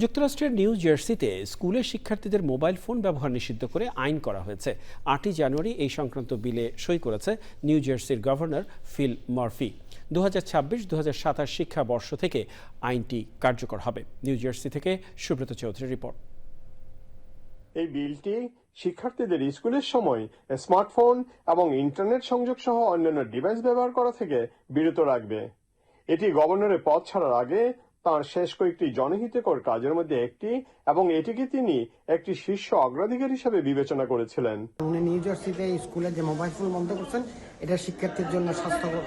যুক্তরাষ্ট্রের নিউ জার্সিতে স্কুলের শিক্ষার্থীদের মোবাইল ফোন ব্যবহার নিষিদ্ধ করে আইন করা হয়েছে। 8ই জানুয়ারি এই সংক্রান্ত বিলে সই করেছে নিউ জার্সির গভর্নর ফিল মারফি। 2026-2027 শিক্ষাবর্ষ থেকে আইনটি কার্যকর হবে। নিউ জার্সি থেকে সুব্রত চৌধুরীর রিপোর্ট। এই বিলটি শিক্ষার্থীদের স্কুলের সময় স্মার্টফোন এবং ইন্টারনেট সংযোগ সহ অন্যান্য ডিভাইস ব্যবহার করা থেকে বিরত রাখবে। এটি গভর্নরের পদ ছাড়ার আগে তাঁর শেষ কয়েকটি জনহিতকর কাজের মধ্যে একটি, এবং এটিকে তিনি একটি শীর্ষ অগ্রাধিকার হিসেবে বিবেচনা করেছিলেন। উনি নিউ জার্সিতে স্কুলে যে মোবাইল ফোন বন্ধ করছেন, এটা শিক্ষার্থীর জন্য স্বাস্থ্যকর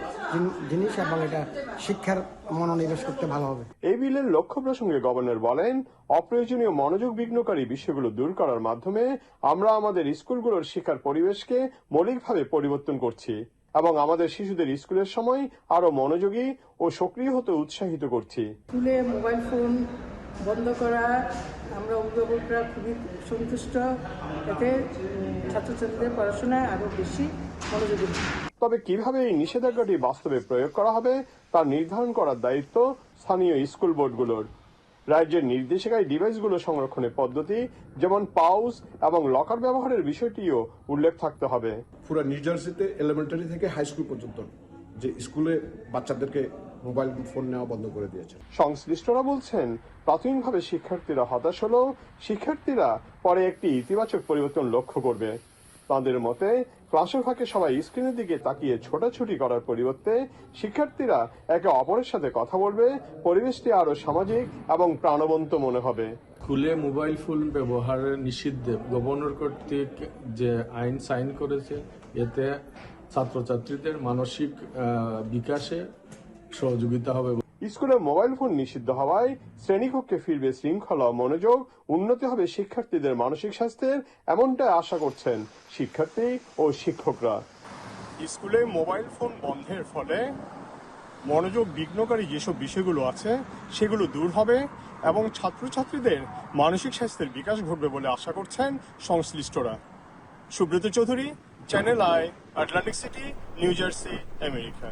জিনিস এবং এটা শিক্ষার মনোনিবেশ করতে ভালো হবে। এই বিলের লক্ষ্য প্রসঙ্গে গভর্নর বলেন, অপ্রয়োজনীয় মনোযোগ বিঘ্নকারী বিষয়গুলো দূর করার মাধ্যমে আমরা আমাদের স্কুলগুলোর শিক্ষার পরিবেশকে মৌলিকভাবে পরিবর্তন করছি এবং আমাদের শিশুদের স্কুলের সময় আরো মনোযোগী ও সক্রিয় হতে উৎসাহিত করছি। স্কুলে মোবাইল ফোন বন্ধ করা আমরা অভিভাবকরা খুবই সন্তুষ্ট। এতে ছাত্রছাত্রীদের পড়াশোনায় আরো বেশি মনোযোগী। তবে কিভাবে এই নিষেধাজ্ঞাটি বাস্তবে প্রয়োগ করা হবে তা নির্ধারণ করার দায়িত্ব স্থানীয় স্কুল বোর্ডগুলোর। রাজ্যের নির্দেশিকায় ডিভাইসগুলো সংরক্ষণের পদ্ধতি, যেমন পাউচ এবং লকার ব্যবহারের বিষয়টিও উল্লেখ থাকতে হবে। পুরো নিউ জার্সিতে এলিমেন্টারি থেকে হাই স্কুল পর্যন্ত যে স্কুলে বাচ্চাদেরকে মোবাইল ফোন নেওয়া বন্ধ করে দিয়েছে। সংশ্লিষ্টরা বলছেন, প্রাথমিকভাবে শিক্ষার্থীরা হতাশ হলেও শিক্ষার্থীরা পরে একটি ইতিবাচক পরিবর্তন লক্ষ্য করবে। তাদের মতে, ক্লাসের ফাঁকে সবাই স্ক্রিনের দিকে তাকিয়ে ছোটাছুটি করার পরিবর্তে শিক্ষার্থীরা একে অপরের সাথে কথা বলবে, পরিবেশটি আরো সামাজিক এবং প্রাণবন্ত মনে হবে। স্কুলে মোবাইল ফোন ব্যবহারের নিষিদ্ধে গভর্নর কর্তৃক যে আইন সাইন করেছে, এতে ছাত্রছাত্রীদের মানসিক বিকাশে সহযোগিতা হবে। স্কুলে মোবাইল ফোন নিষিদ্ধ হওয়ায় শ্রেণীকক্ষে ফিরবে শৃঙ্খলা ও মনোযোগ, উন্নতি হবে শিক্ষার্থীদের মানসিক স্বাস্থ্যের, এমনটাই আশা করছেন শিক্ষার্থী ও শিক্ষকরা। স্কুলে মোবাইল ফোন বন্ধের ফলে মনোযোগ বিঘ্নকারী যেসব বিষয়গুলো আছে সেগুলো দূর হবে এবং ছাত্রছাত্রীদের মানসিক স্বাস্থ্যের বিকাশ ঘটবে বলে আশা করছেন সংশ্লিষ্টরা। Subrata Chowdhury, channel I, Atlantic city, new jersey, America.